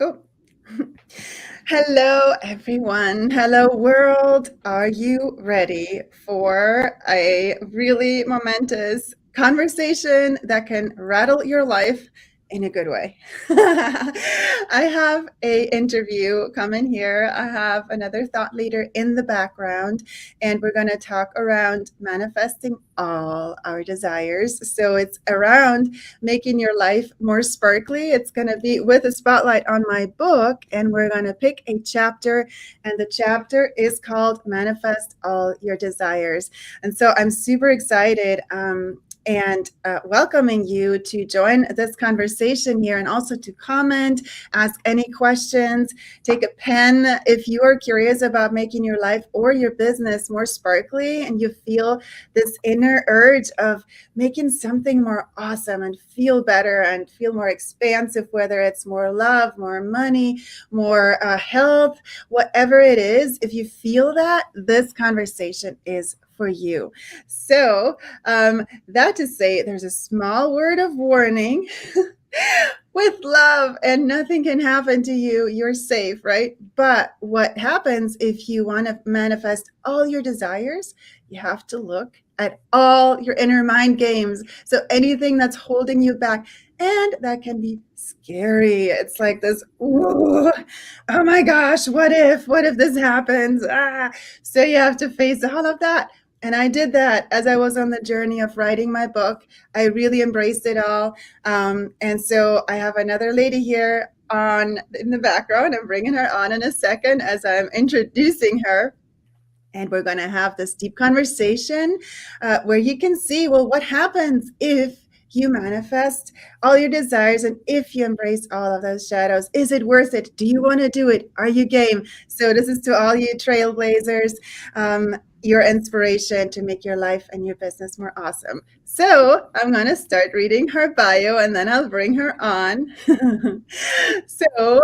Oh, hello, everyone. Hello, world. Are you ready for a really momentous conversation that can rattle your life in a good way? I have a interview coming here. I have another thought leader in the background, and we're going to talk around manifesting all our desires. So it's around making your life more sparkly. It's going to be with a spotlight on my book, and we're going to pick a chapter, and the chapter is called Manifest All Your Desires. And so I'm super excited. And welcoming you to join this conversation here and also to comment, ask any questions, take a pen if you are curious about making your life or your business more sparkly and you feel this inner urge of making something more awesome and feel better and feel more expansive, whether it's more love, more money, more health, whatever it is. If you feel that, this conversation is for you. So that to say, there's a small word of warning. With love, and nothing can happen to you. You're safe, right? But what happens if you want to manifest all your desires? You have to look at all your inner mind games. So anything that's holding you back, and that can be scary. It's like this, ooh, oh my gosh, what if this happens? So you have to face all of that. And I did that as I was on the journey of writing my book. I really embraced it all. And so I have another lady here on in the background. I'm bringing her on in a second as I'm introducing her. And we're going to have this deep conversation where you can see, well, what happens if you manifest all your desires and if you embrace all of those shadows? Is it worth it? Do you want to do it? Are you game? So this is to all you trailblazers, your inspiration to make your life and your business more awesome. So I'm going to start reading her bio and then I'll bring her on. So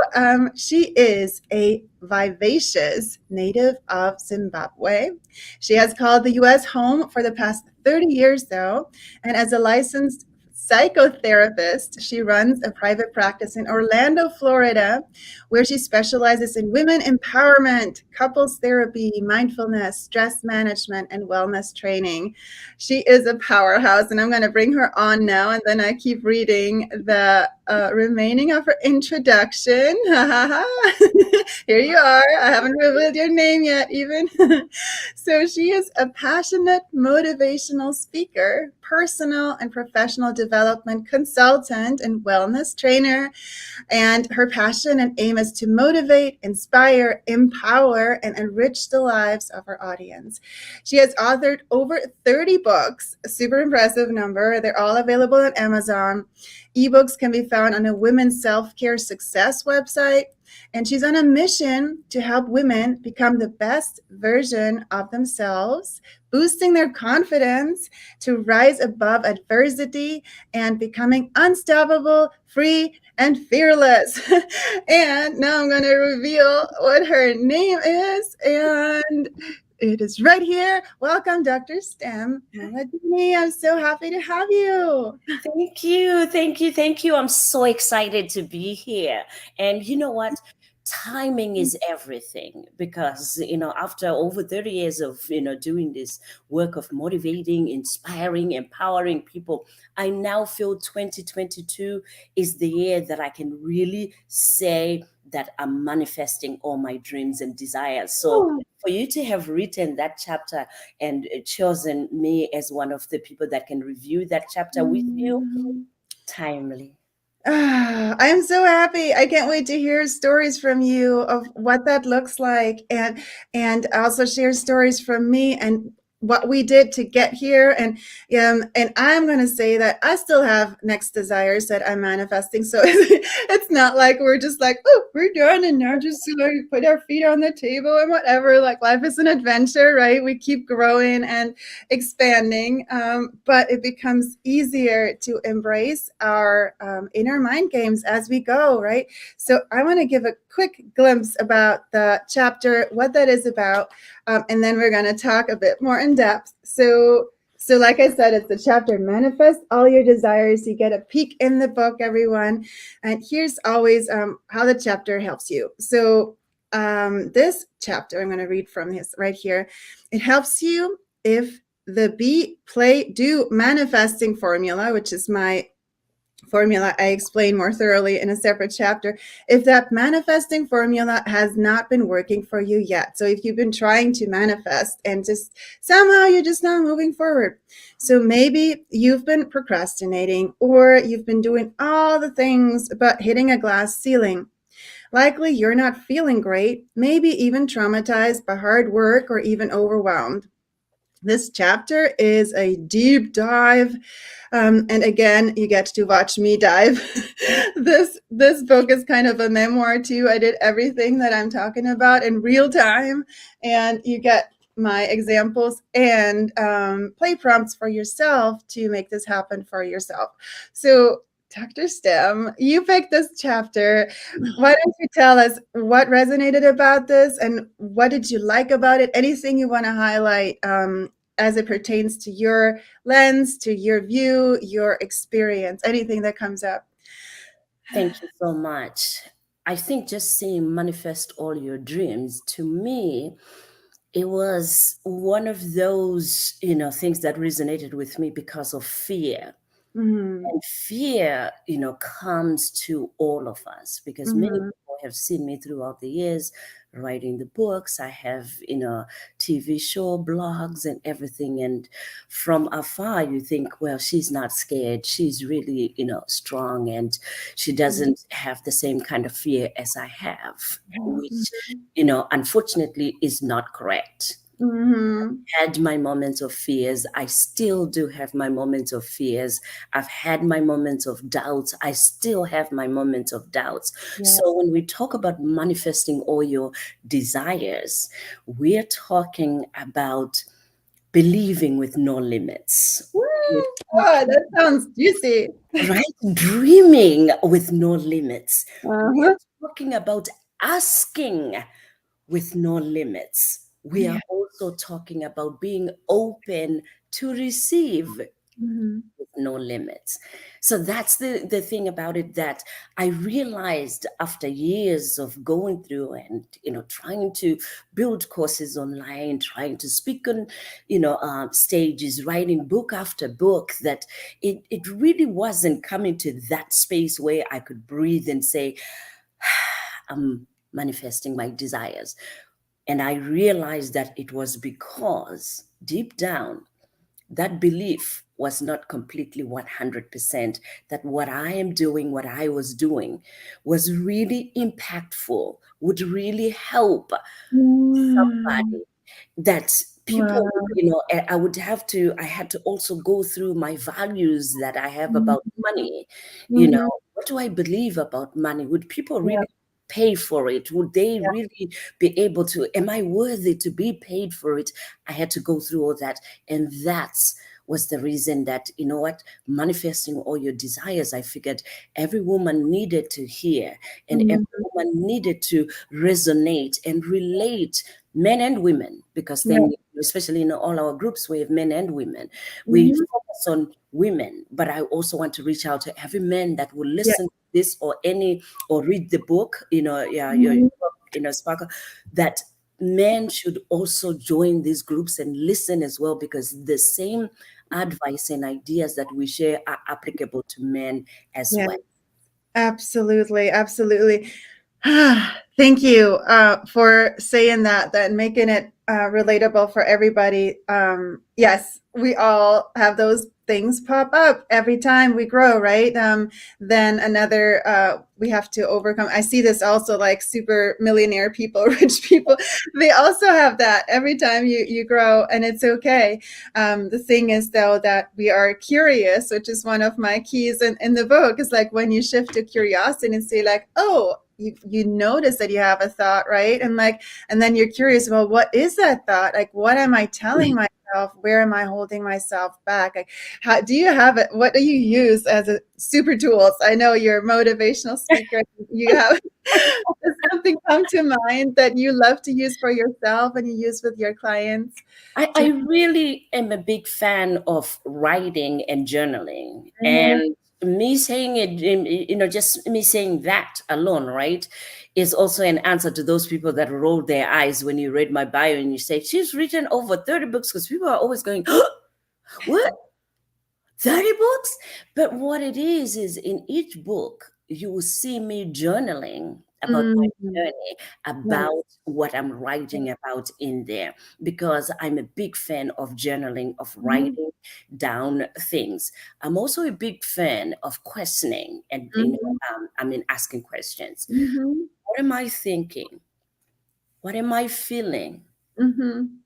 she is a vivacious native of Zimbabwe. She has called the US home for the past 30 years, though, and as a licensed psychotherapist, she runs a private practice in Orlando, Florida, where she specializes in women empowerment, couples therapy, mindfulness, stress management, and wellness training. She is a powerhouse, and I'm going to bring her on now, and then I keep reading the remaining of her introduction. Here you are. I haven't revealed your name yet, even. So she is a passionate motivational speaker, personal and professional development consultant, and wellness trainer. And her passion and aim is to motivate, inspire, empower, and enrich the lives of her audience. She has authored over 30 books, a super impressive number. They're all available on Amazon. Ebooks can be found on a women's self-care success website. And she's on a mission to help women become the best version of themselves, boosting their confidence to rise above adversity and becoming unstoppable, free, and fearless. And now I'm going to reveal what her name is. And it is right here. Welcome, Dr. STEM Mahlatini. I'm so happy to have you. Thank you. Thank you. Thank you. I'm so excited to be here. And you know what? Timing is everything because, after over 30 years of, doing this work of motivating, inspiring, empowering people, I now feel 2022 is the year that I can really say that I'm manifesting all my dreams and desires. So for you to have written that chapter and chosen me as one of the people that can review that chapter with you, timely. I'm so happy. I can't wait to hear stories from you of what that looks like and also share stories from me and what we did to get here. And I'm going to say that I still have next desires that I'm manifesting. So it's not like we're just like, oh, we're done and now just like put our feet on the table and whatever. Like life is an adventure, right? We keep growing and expanding, but it becomes easier to embrace our inner mind games as we go, right? So I want to give a quick glimpse about the chapter, what that is about, and then we're going to talk a bit more in depth. So So, like I said, it's the chapter Manifest All Your Desires. You get a peek in the book, everyone. And here's always how the chapter helps you. So, this chapter, I'm going to read from this right here. It helps you if the be, play, do manifesting formula, which is my formula I explain more thoroughly in a separate chapter, if that manifesting formula has not been working for you yet. So if you've been trying to manifest and just somehow you're just not moving forward. So maybe you've been procrastinating or you've been doing all the things but hitting a glass ceiling. Likely you're not feeling great, maybe even traumatized by hard work or even overwhelmed. This chapter is a deep dive, and again, you get to watch me dive. This book is kind of a memoir too. I did everything that I'm talking about in real time, and you get my examples and play prompts for yourself to make this happen for yourself. So, Dr. Stem, you picked this chapter. Why don't you tell us what resonated about this and what did you like about it? Anything you want to highlight as it pertains to your lens, to your view, your experience, anything that comes up. Thank you so much. I think just saying manifest all your dreams, to me, it was one of those, things that resonated with me because of fear. Mm-hmm. And fear, comes to all of us because many Mm-hmm. people have seen me throughout the years writing the books. I have, TV show, blogs, and everything. And from afar, you think, well, she's not scared. She's really, strong, and she doesn't have the same kind of fear as I have, which, unfortunately is not correct. Mm-hmm. Had my moments of fears. I still do have my moments of fears. I've had my moments of doubts. I still have my moments of doubts. Yeah. So when we talk about manifesting all your desires, we're talking about believing with no limits. Woo! We're Oh, talking, that sounds juicy. right? Dreaming with no limits. We're Uh-huh. talking about asking with no limits. We Yeah. are also talking about being open to receive Mm-hmm. with no limits. So that's the thing about it that I realized after years of going through and trying to build courses online, trying to speak on stages, writing book after book, that it really wasn't coming to that space where I could breathe and say, I'm manifesting my desires. And I realized that it was because deep down, that belief was not completely 100%, that what I am doing, what I was doing, was really impactful, would really help Mm. somebody, that people, Wow. I had to also go through my values that I have Mm-hmm. about money. Mm-hmm. What do I believe about money? Would people Yeah. really pay for it? Would they Yeah. really be able to? Am I worthy to be paid for it? I had to go through all that. And that's was the reason that, manifesting all your desires, I figured every woman needed to hear, and every Mm-hmm. woman needed to resonate and relate, men and women, because Yeah. then, especially in all our groups, we have men and women. We Mm-hmm. focus on women, but I also want to reach out to every man that will Yeah. listen to this or read the book, yeah, your Mm-hmm. book, Sparkle, that men should also join these groups and listen as well, because the same advice and ideas that we share are applicable to men as Yeah. well. Absolutely. Absolutely. Thank you for saying that and making it relatable for everybody. Yes, we all have those things pop up every time we grow, right? Then another we have to overcome. I see this also like super millionaire people, rich people. They also have that every time you grow, and it's okay. The thing is, though, that we are curious, which is one of my keys in the book, is like when you shift to curiosity and say, like, oh, you notice that you have a thought, right? And like, and then you're curious, well, what is that thought? Like, what am I telling myself? Where am I holding myself back? Like, how do you have it? What do you use as a super tools? I know you're a motivational speaker. You have something come to mind that you love to use for yourself and you use with your clients? I really am a big fan of writing and journaling. Mhm. And me saying it, just me saying that alone, right, is also an answer to those people that rolled their eyes when you read my bio and you say, she's written over 30 books, because people are always going, what? 30 books? But what it is in each book, you will see me journaling about my Mhm. journey, Nice. about what I'm writing about in there, because I'm a big fan of journaling, of Mhm. writing down things. I'm also a big fan of questioning and, Mhm. asking questions. Mhm. What am I thinking? What am I feeling? Mhm.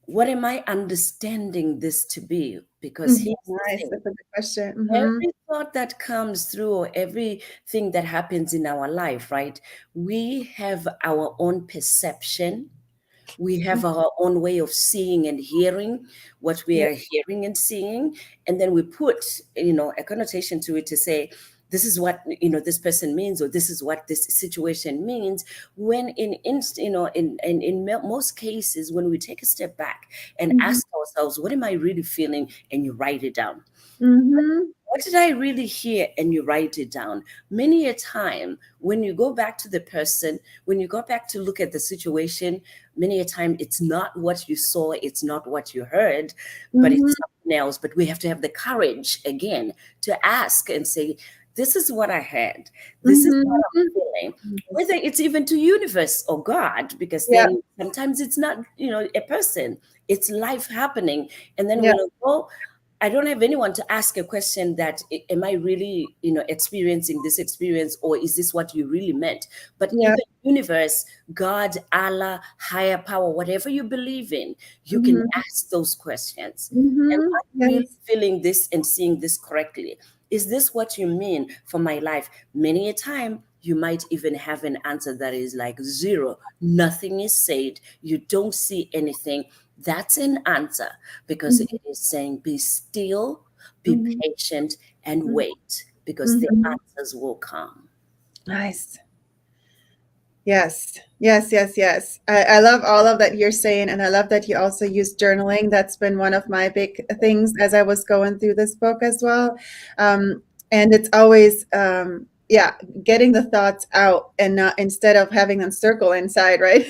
What am I understanding this to be? Because Mhm. here's the Nice. thing. That's a good question. Mhm. Every thought that comes through, or everything that happens in our life, right? We have our own perception. We have our own way of seeing and hearing what we Yeah. are hearing and seeing. And then we put, a connotation to it to say, this is what, this person means, or this is what this situation means. When in most cases, when we take a step back and Mhm. ask ourselves, what am I really feeling? And you write it down. Mhm. What did I really hear? And you write it down. Many a time, when you go back to the person, when you go back to look at the situation, many a time it's not what you saw, it's not what you heard, but Mhm. it's something else. But we have to have the courage again to ask and say, this is what I had. This is what Mhm. I'm feeling. Whether Nice. it's even to universe or God, because Yeah. then sometimes it's not, a person, it's life happening. And then Yeah. we'll go, I don't have anyone to ask a question that, am I really, experiencing this experience, or is this what you really meant? But Yeah. even universe, God, Allah, higher power, whatever you believe in, you can Mhm. ask those questions. Am Mhm. I really Yes. feeling this and seeing this correctly? Is this what you mean for my life? Many a time, you might even have an answer that is like zero. Nothing is said. You don't see anything. That's an answer, because it Mhm. is saying, be still, be Mhm. patient, and Mhm. wait, because the Mhm. answers will come. Nice. Yes, yes, yes, yes. I love all of that you're saying, and I love that you also use journaling. That's been one of my big things as I was going through this book as well. And it's always, yeah, getting the thoughts out and not instead of having them circle inside, right?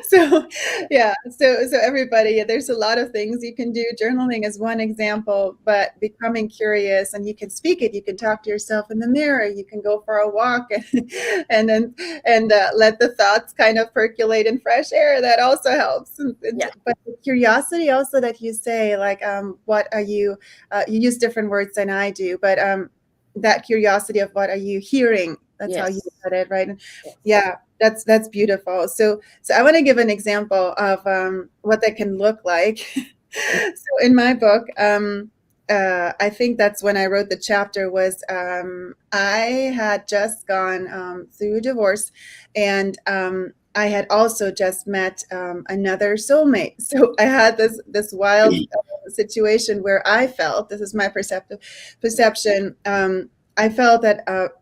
So, yeah, so everybody, there's a lot of things you can do. Journaling is one example, but becoming curious, and you can speak it. You can talk to yourself in the mirror. You can go for a walk, and then let the thoughts kind of percolate in fresh air. That also helps. Yeah. But the curiosity also that you say, like, what are you? You use different words than I do, but that curiosity of what are you hearing? That's how you Yes. said it, right? Yes. Yeah, that's beautiful. So I want to give an example of what that can look like. So in my book, I think that's when I wrote the chapter was I had just gone through a divorce, and I had also just met another soulmate. So I had this wild situation where I felt, this is my perception, I felt that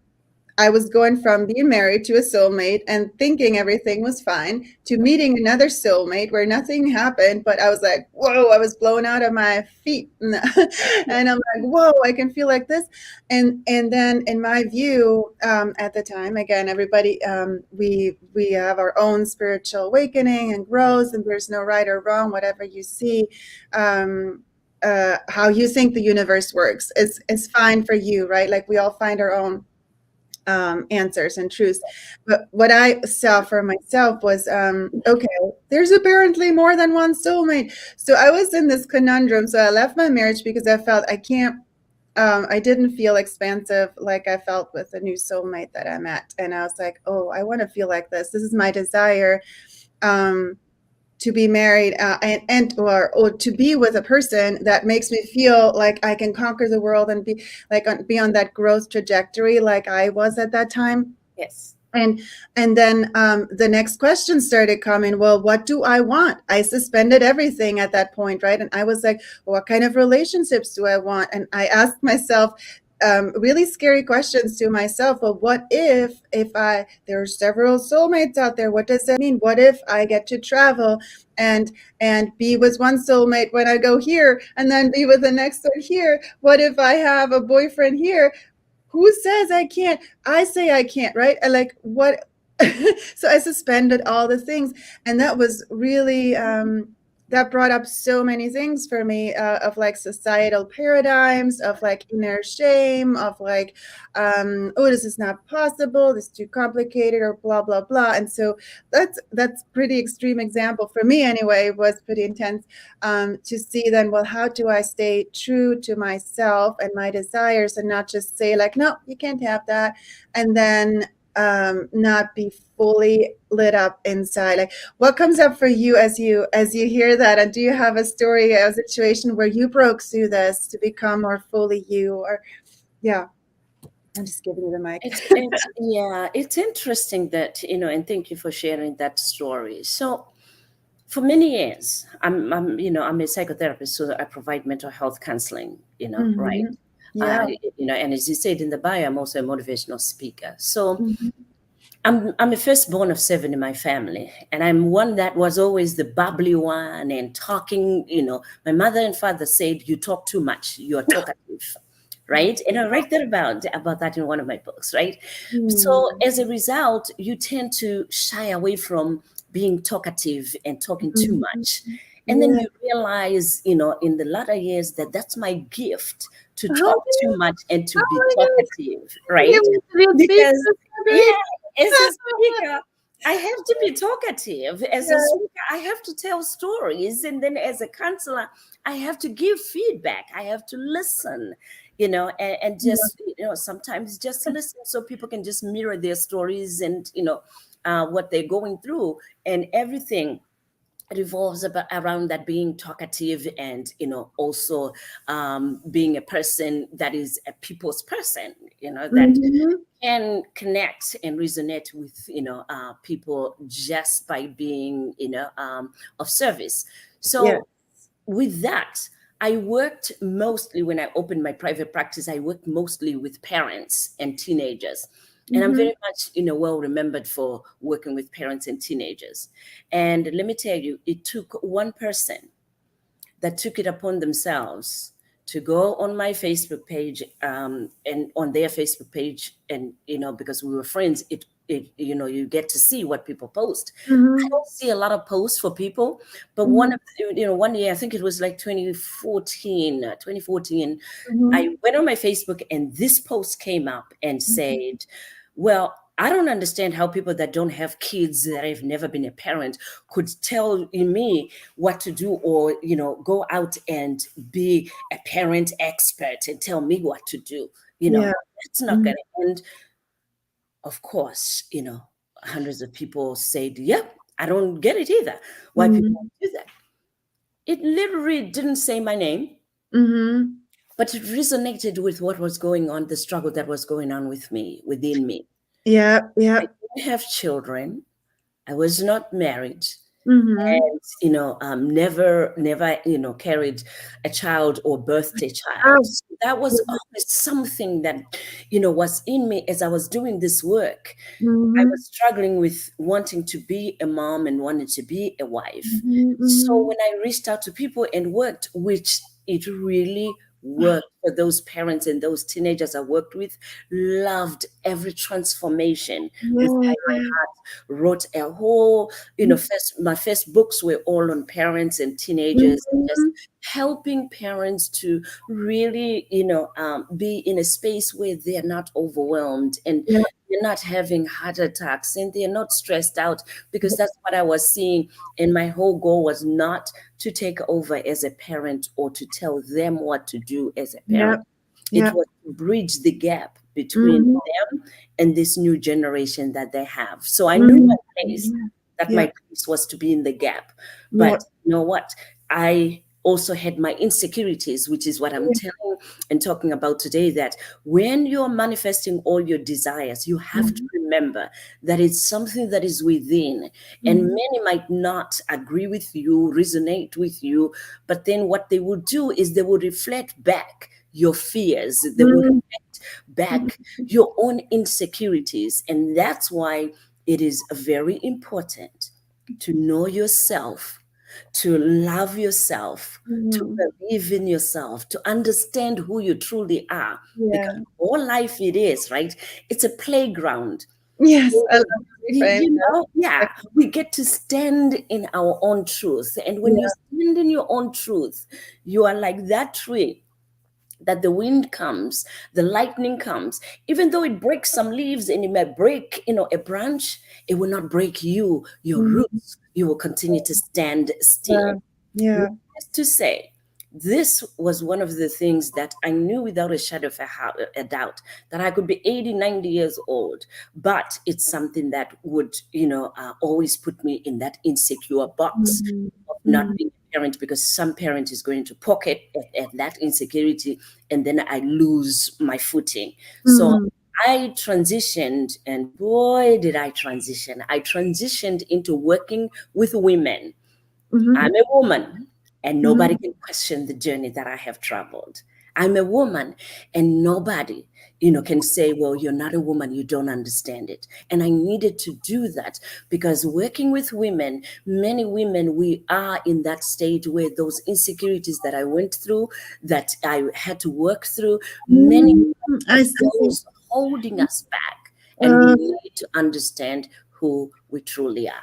I was going from being married to a soulmate and thinking everything was fine to meeting another soulmate where nothing happened, but I was like, whoa, I was blown out of my feet. And I'm like, whoa, I can feel like this. And then in my view, at the time, again, everybody, we have our own spiritual awakening and growth, and there's no right or wrong, whatever you see. How you think the universe works is fine for you, right? Like we all find our own answers and truths. But what I saw for myself was, okay, there's apparently more than one soulmate. So I was in this conundrum. So I left my marriage because I felt I can't. I didn't feel expansive like I felt with the new soulmate that I met, and I was like, "Oh, I want to feel like this. This is my desire." Um, to be married or to be with a person that makes me feel like I can conquer the world and be on that growth trajectory like I was at that time. Yes. And and then the next question started coming. Well, what do I want? I suspended everything at that point, right? And I was like, well, what kind of relationships do I want? And I asked myself, really scary questions to myself. Well, what if I there are several soulmates out there? What does that mean? What if I get to travel and be with one soulmate when I go here, and then be with the next one here? What if I have a boyfriend here? Who says I can't? I say I can't, right? I like what? So I suspended all the things, and that was really that brought up so many things for me, of like societal paradigms, of like inner shame, of like, oh, this is not possible, this is too complicated, or blah blah blah. And so that's pretty extreme example for me anyway. Was pretty intense, to see then, well, how do I stay true to myself and my desires, and not just say like, no, you can't have that, and then not be fully lit up inside. Like, what comes up for you as you hear that? And do you have a story, a situation where you broke through this to become more fully you? Or yeah, I'm just giving you the mic. Yeah, it's interesting that, and thank you for sharing that story. So for many years, I'm a psychotherapist, so I provide mental health counseling, right? Mm-hmm. Yeah. And as you said in the bio, I'm also a motivational speaker. So Mm-hmm. I'm a firstborn of seven in my family, and I'm one that was always the bubbly one and talking. My mother and father said, "You talk too much. You're talkative." Right? And I write that about that in one of my books, right? So as a result, you tend to shy away from being talkative and talking too much. Mm-hmm. And then Yeah. you realize, in the latter years that that's my gift to Oh, talk too much and to be my goodness. talkative, You right? want to be a speaker? Because, That's so yeah, great. as a speaker, I have to be talkative. As a Yeah. speaker, I have to tell stories. And then as a counselor, I have to give feedback. I have to listen, and just, sometimes just listen so people can just mirror their stories and, what they're going through, and everything revolves around that, being talkative and, also being a person that is a people's person, that Mm-hmm. can connect and resonate with, people just by being, of service. Yeah. So with that, I worked mostly, when I opened my private practice, I worked mostly with parents and teenagers. And I'm Mm-hmm. very much, well remembered for working with parents and teenagers. And let me tell you, it took one person that took it upon themselves to go on my Facebook page, and on their Facebook page, and because we were friends, you get to see what people post. I Mm-hmm. don't see a lot of posts for people, but Mm-hmm. one year, I think it was like 2014, Mm-hmm. I went on my Facebook and this post came up and said, well, I don't understand how people that don't have kids, that have never been a parent, could tell me what to do, or, go out and be a parent expert and tell me what to do. Yeah. That's not Mm-hmm. going to end. Of course, hundreds of people said, yep, I don't get it either. Why people do that? It literally didn't say my name, Mm-hmm. but it resonated with what was going on, the struggle that was going on within me. Yeah. I Yeah. didn't have children. I was not married. Mm-hmm. And never carried a child or birthed a child. Oh, So that was yeah. always something that was in me as I was doing this work. I Mhm, was struggling with wanting to be a mom and wanting to be a wife. mhm, So mhm. when I reached out to people and worked, which it really worked for those parents and those teenagers I worked with, loved every transformation within my Yeah. heart, wrote a whole, Mhm, my first books were all on parents and teenagers, just mhm. helping parents to really, be in a space where they're not overwhelmed, and Yeah, they're not having heart attacks, and they're not stressed out, because that's what I was seeing. And my whole goal was not to take over as a parent or to tell them what to do as a yeah, parent. It yeah. was to bridge the gap between Mhm, them and this new generation that they have. So I knew mhm. my place, that Yeah, my place was to be in the gap. yeah, But you know what? I also had my insecurities, which is what I'm yeah. telling and talking about today, that when you're manifesting all your desires, you have to Mhm, remember that it's something that is within. And mhm. many might not agree with you, resonate with you, but then what they will do is they will reflect back your fears, they would Mm, back your own insecurities. And that's why it is very important to know yourself, to love yourself, to mm, believe in yourself, to understand who you truly are. Because yeah. all life it is, right? It's a playground. Yes, I love So, to reframe yeah, that. we get to stand in our own truth. And when you Yeah. stand in your own truth, you are like that tree that the wind comes, the lightning comes, even though it breaks some leaves and it may break, a branch, it will not break you, your Mhm. roots. You will continue to stand Yeah. still. Yeah. Needless to say, this was one of the things that I knew without a shadow of a doubt, that I could be 80, 90 years old, but it's something that would, always put me in that insecure box Mhm. of not Mhm. being a parent, because some parent is going to pocket at that insecurity, and then I lose my footing. So Mhm. I transitioned, and boy, did I transition. I transitioned into working with women. I'm Mhm. a woman, and nobody Mhm. can question the journey that I have traveled. I'm a woman, and nobody, can say, well, you're not a woman, you don't understand it. And I needed to do that, because working with women, many women, we are in that stage where those insecurities that I went through, that I had to work through, many Mm, I of see. those holding us back. And we Uh, need to understand who we truly are.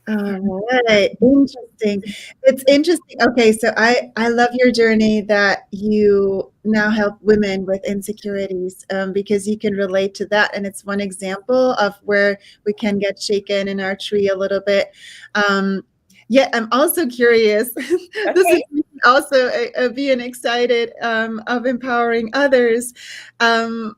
all right. Interesting. It's interesting. Okay, so I love your journey that you now help women with insecurities, because you can relate to that, and it's one example of where we can get shaken in our tree a little bit. Um, yeah, I'm also curious. This is Okay. also being excited of empowering others. Um,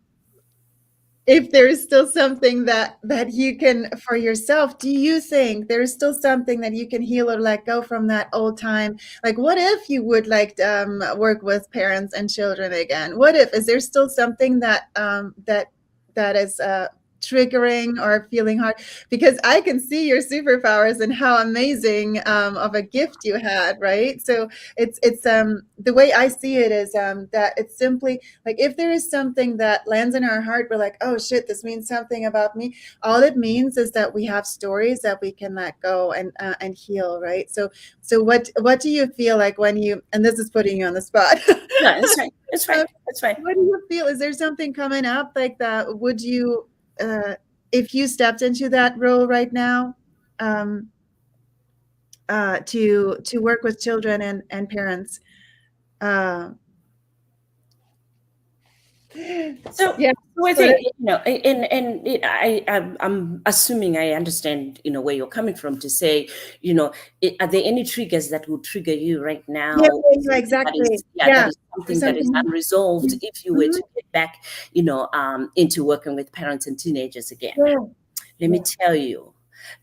if there is still something that you can for yourself, do you think there's still something that you can heal or let go from that old time? Like, what if you would like work with parents and children again? What if, is there still something that is triggering or feeling hard? Because I can see your superpowers and how amazing of a gift you had, right? So it's the way I see it is that it's simply like, if there is something that lands in our heart, we're like, oh shit, this means something about me. All it means is that we have stories that we can let go and heal, right? So what do you feel like when you, and this is putting you on the spot. No, that's right. That's Um, right. That's right. what do you feel? Is there something coming up like that? Would you, if you stepped into that role right now, um, to work with children and parents? Uh, So, yeah. so I What think, I'm assuming I understand, where you're coming from, to say, are there any triggers that will trigger you right Yeah, now? yeah, yeah, That is, exactly. yeah, that Yeah, is or something that is something. unresolved. If you were Mhm. to get back, into working with parents and teenagers again, Yeah, let me yeah. tell you,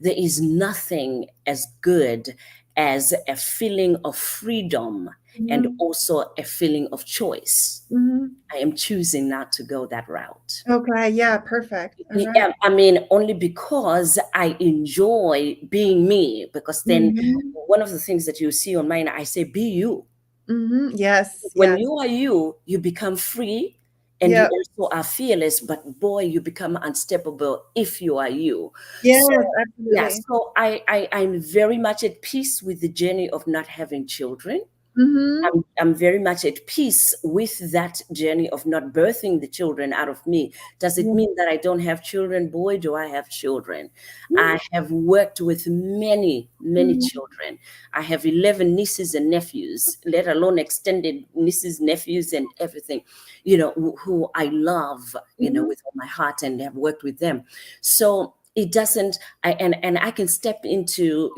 there is nothing as good as a feeling of freedom, and Mhm, also a feeling of choice. mhm. I am choosing not to go that route. Okay, yeah, perfect. All right. Yeah, I mean, only because I enjoy being me. Because then, Mhm, one of the things that you see on mine, I say, be you. mhm. Yes, When yes. you are you, you become free, and you Yep. also are fearless. But boy, you become unstoppable if you are you. Yes, So, yeah, absolutely. so I'm very much at peace with the journey of not having children. Mhm. I'm very much at peace with that journey of not birthing the children out of me. Does it Yeah. mean that I don't have children? Boy, do I have children. Mhm, I have worked with many, many mhm, children. I have 11 nieces and nephews, let alone extended nieces, nephews, and everything, who I love, mhm. with all my heart, and have worked with them. So it doesn't, and I can step into,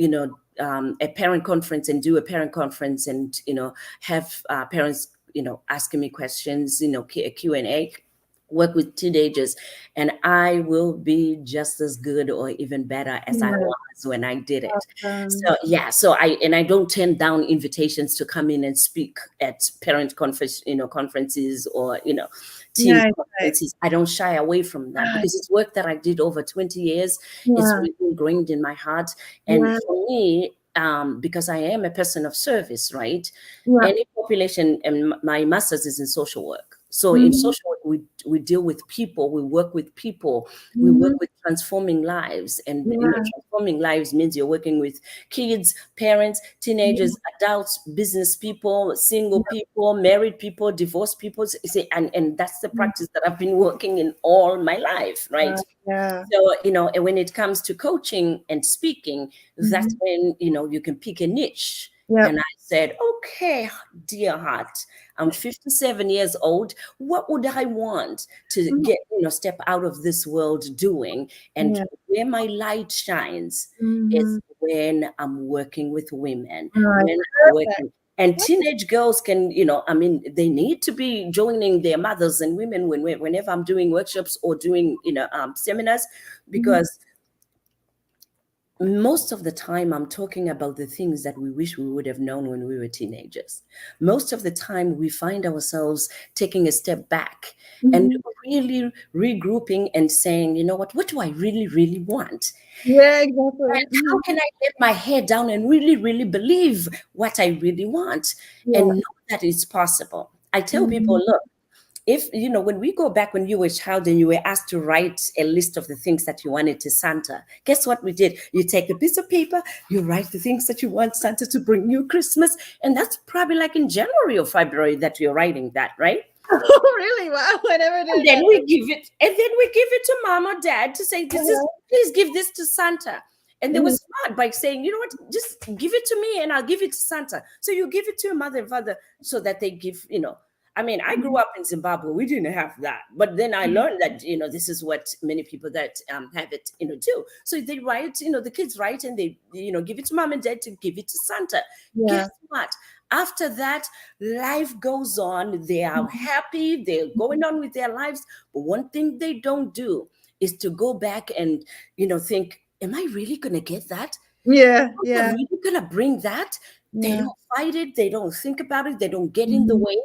a parent conference, and do a parent conference, and have parents asking me questions, Q&A, work with teenagers, and I will be just as good or even better as I Yeah, was when I did it. awesome. So yeah, so I don't turn down invitations to come in and speak at parent conference, conferences, or teen Nice, nice. conferences. I don't shy away from that, Right. because it's work that I did over 20 years. It's Yeah, really ingrained in my heart. And yeah. for me, because I am a person of service, right? Yeah. Any population, and my master's is in social work. So in Mhm. social work, we deal with people, we work with people, we work Mhm. with transforming lives, and Yeah. transforming lives means you're working with kids, parents, Yeah. teenagers, adults, business people, single people, married people, divorced people. See, and that's the practice that I've been working in all my life, right? Yeah. So, and when it comes to coaching and speaking, that's Mhm. when, you can pick a niche. And Yep. I said, okay, dear heart, I'm 57 years old. What would I want to Mhm. get, step out of this world doing? And Yeah. where my light shines is Mhm. when I'm working with women, Alright, when I'm perfect. working. And teenage girls can, I mean, they need to be joining their mothers and women whenever I'm doing workshops or doing, seminars, Mhm. because most of the time I'm talking about the things that we wish we would have known when we were teenagers. Most of the time we find ourselves taking a step back and Mhm. really regrouping and saying, what do I really, really want? Yeah, exactly. And how Mhm. can I let my head down and really, really believe what I really want and Yeah. know that it's possible? I tell people, Mhm. look, if when we go back when you were a child and you were asked to write a list of the things that you wanted to Santa, guess what we did? You take a piece of paper, you write the things that you want Santa to bring you Christmas, and that's probably like in January or February that you're writing that, right? Oh, really? Wow, I never And did then that. we give it to mom or dad to say, this is, Uh-huh. please give this to Santa. And they were Mhm. smart by saying, you know what, just give it to me and I'll give it to Santa. So you give it to your mother and father so that they give, I mean, I grew Mhm. up in Zimbabwe. We didn't have that. But then I Mhm. learned that, this is what many people that have it, do. So they write, the kids write and they, give it to mom and dad to give it to Santa. Guess Yeah. what? After that, life goes on. They are Mhm. happy. They're going on with their lives. But one thing they don't do is to go back and, think, am I really going to get that? Yeah, They're yeah, really going to bring that? They yeah. don't fight it. They don't think about it. They don't get in the Mhm. way.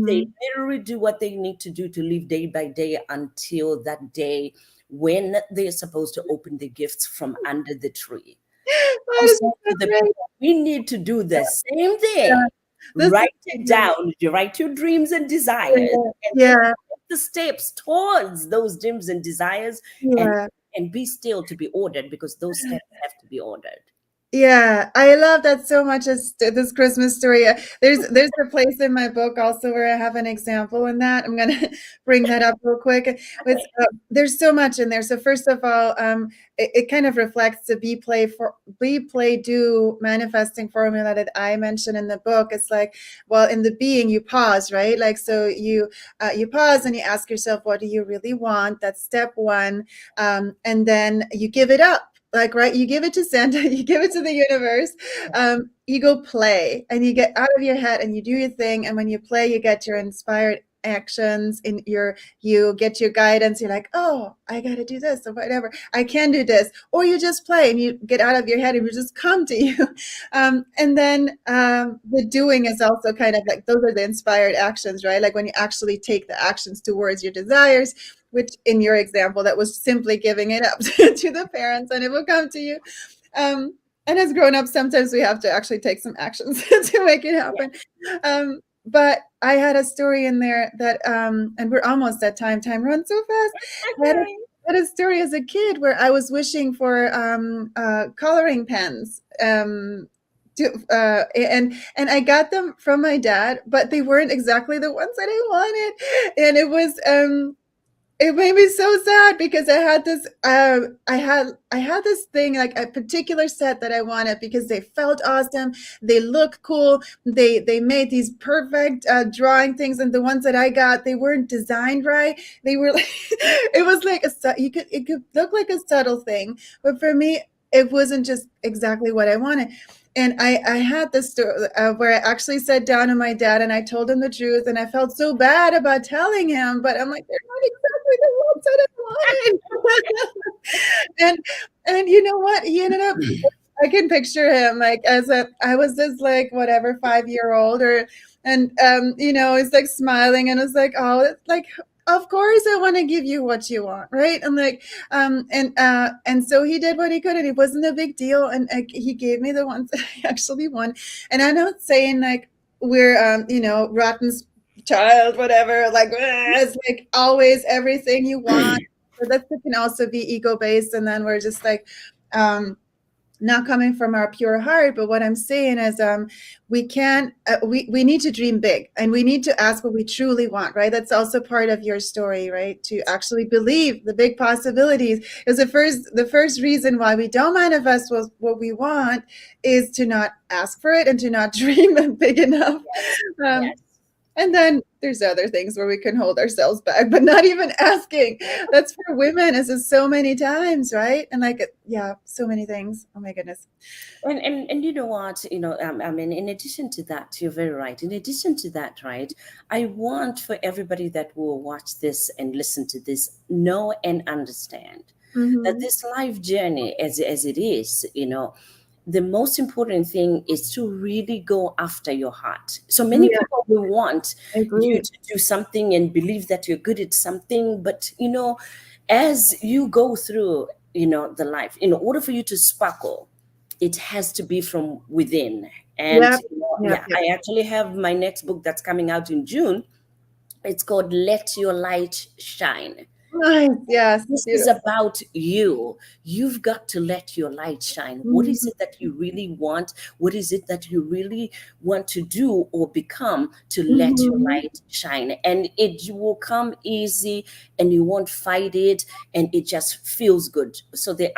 They Mhm. literally do what they need to do to live day by day until that day when they're supposed to open the gifts from under the tree. I That is said so to the great. people, we need to do the same Yeah, thing. this is Write so it great. down. You write your dreams and desires, Yeah, and then yeah, take the steps towards those dreams and desires, and yeah. be still to be ordered, because those steps have to be ordered. Yeah, I love that so much as this Christmas story. There's a place in my book also where I have an example in that. I'm gonna bring that up real quick. It's, there's so much in there. So first of all, it kind of reflects the be, play, do manifesting formula that I mentioned in the book. It's like, well, in the being, you pause, right? Like, so you pause and you ask yourself, what do you really want? That's step one, and then you give it up, like, right, you give it to Santa, you give it to the universe, you go play and you get out of your head and you do your thing, and when you play you get your inspired actions in your, you get your guidance, you're like, oh, I gotta do this or whatever, I can do this, or you just play and you get out of your head and it just come to you. And then the doing is also kind of like, those are the inspired actions, right? Like when you actually take the actions towards your desires, which in your example, that was simply giving it up to the parents and it will come to you. And as grown-ups, sometimes we have to actually take some actions to make it Yeah. happen. But I had a story in there that, and we're almost at time. Time runs so fast. Okay. I had a story as a kid where I was wishing for coloring pens. And I got them from my dad, but they weren't exactly the ones that I wanted, and it made me so sad because I had this thing, like a particular set that I wanted because they felt awesome, they look cool, they made these perfect drawing things, and the ones that I got, they weren't designed right. They were like, it was like it could look like a subtle thing, but for me it wasn't just exactly what I wanted. And I had this story where I actually sat down with my dad and I told him the truth, and I felt so bad about telling him, but I'm like, they're not exactly the ones that I wanted. and and you know what? He ended up, I can picture him like as a, I was this like whatever 5-year old, or, and he's like smiling and it's like, oh, it's like, of course I want to give you what you want, right? And like, and so he did what he could, and it wasn't a big deal, and he gave me the ones that I actually won. And I'm not saying like we're rotten child, whatever, like it's like always everything you want. So that can also be ego based, and then we're just like not coming from our pure heart. But what I'm saying is we can we need to dream big, and we need to ask what we truly want, right? That's also part of your story, right? To actually believe the big possibilities is the first reason why we don't manifest what we want is to not ask for it and to not dream big enough. Yes, um, yes. and then there's other things where we can hold ourselves back, but not even asking. That's for women, as is so many times, right? And like, yeah, so many things. Oh my goodness. And you know what, I mean, in addition to that, you're very right. In addition to that, right, I want for everybody that will watch this and listen to this, know and understand that Mm-hmm. this life journey, as it is, the most important thing is to really go after your heart. So many Yeah, people will want I you agree. to do something and believe that you're good at something, but as you go through, the life, in order for you to sparkle, it has to be from within. And Yep, yep, yeah, yep. I actually have my next book that's coming out in June. It's called Let Your Light Shine. Nice. Yes, This is beautiful. about you. You've got to let your light shine. What is Mhm. it that you really want? What is it that you really want to do or become to let your Mhm. light shine? And it will come easy, and you won't fight it, and it just feels good. So the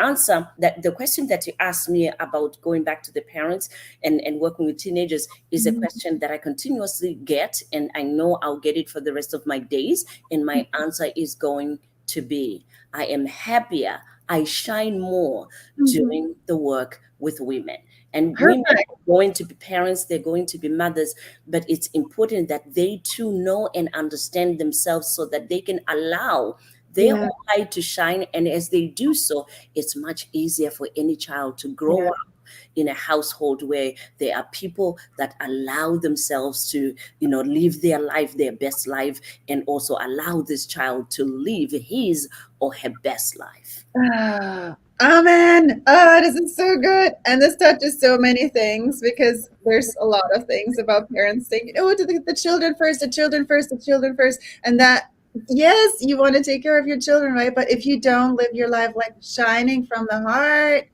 question that you asked me about going back to the parents and working with teenagers is a Mhm. question that I continuously get, and I know I'll get it for the rest of my days. And my answer is going to be, I am happier, I shine more Mhm. doing the work with women. And women Perfect. are going to be parents, they're going to be mothers, but it's important that they too know and understand themselves so that they can allow their Yeah, own light to shine. And as they do so, it's much easier for any child to grow yeah. up in a household where there are people that allow themselves to, live their life, their best life, and also allow this child to live his or her best life. Amen. This is so good. And this touches so many things because there's a lot of things about parents thinking, oh, to the children first, the children first, the children first. And that, yes, you want to take care of your children, right? But if you don't live your life like shining from the heart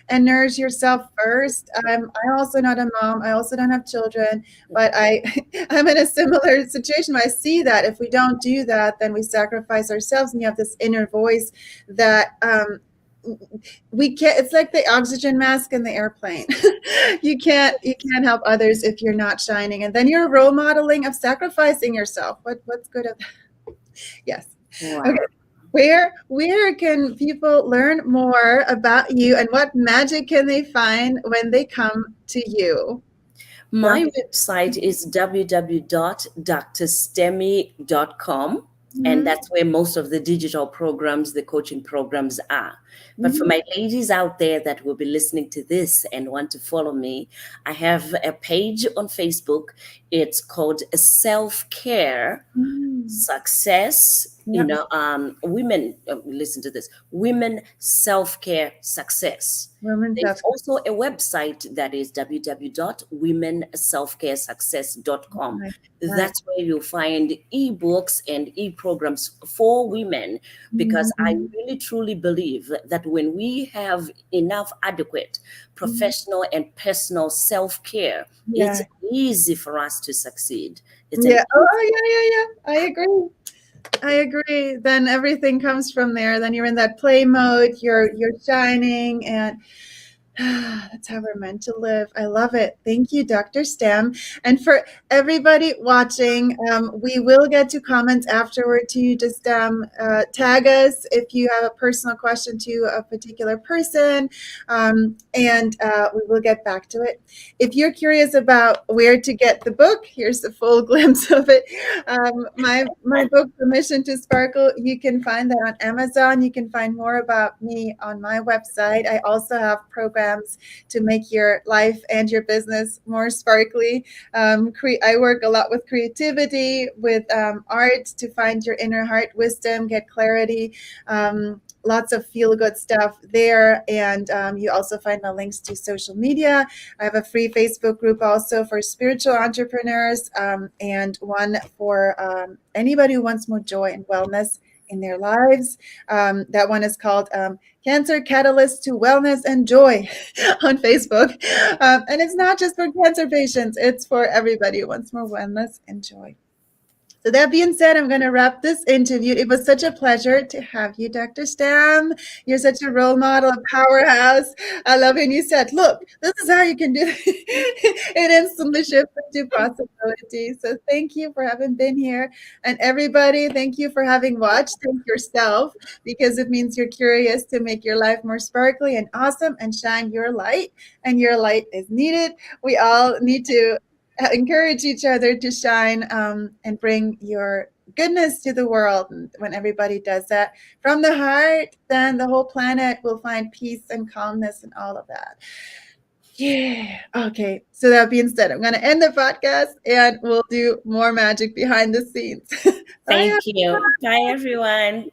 and nourish yourself first, I also not a mom. I also don't have children, but I'm in a similar situation where I see that if we don't do that, then we sacrifice ourselves, and you have this inner voice that we can't. It's like the oxygen mask in the airplane. You can't help others if you're not shining, and then you're role modeling of sacrificing yourself. What's good of that? Yes. Okay. Wow. Where can people learn more about you, and what magic can they find when they come to you for My website is www.drstemi.com, and Mhm. that's where most of the digital programs, the coaching programs are. But for Mhm. my ladies out there that will be listening to this and want to follow me, I have a page on Facebook. It's called Self Care Mm. Success. Yep. Women, listen to this, Women Self Care Success. Women's There's health. also a website that is www.womenselfcaresuccess.com. Nice. Nice. That's where you'll find ebooks and e-programs for women, because I Mhm. really truly believe that when we have enough adequate Mhm. professional and personal self-care, it's Yeah. easy for us to succeed. It's an Yeah. Oh, yeah, yeah, yeah. I agree. I agree. Then everything comes from there. Then you're in that play mode. You're shining, and that's how we're meant to live. I love it. Thank you, Dr. Stem. And for everybody watching, we will get to comments afterward too. Just tag us if you have a personal question to a particular person, and we will get back to it. If you're curious about where to get the book, here's a full glimpse of it. My book, Permission to Sparkle, you can find that on Amazon. You can find more about me on my website. I also have programs programs to make your life and your business more sparkly. I work a lot with creativity, with art to find your inner heart wisdom, get clarity. Lots of feel good stuff there. And you also find my links to social media. I have a free Facebook group also for spiritual entrepreneurs, and one for anybody who wants more joy and wellness in their lives. That one is called Cancer Catalyst to Wellness and Joy on Facebook. And it's not just for cancer patients, it's for everybody who wants more wellness and joy. So that being said, I'm going to wrap this interview. It was such a pleasure to have you, Dr. Stam. You're such a role model, a powerhouse. I love when you said, look, this is how you can do it. It instantly shifted to possibility. So thank you for having been here. And everybody, thank you for having watched. Thank yourself, because it means you're curious to make your life more sparkly and awesome and shine your light. And your light is needed. We all need to encourage each other to shine, and bring your goodness to the world. And when everybody does that from the heart, then the whole planet will find peace and calmness and all of that. Yeah. Okay. So that being said, I'm going to end the podcast and we'll do more magic behind the scenes. Bye. Thank you. Bye, everyone.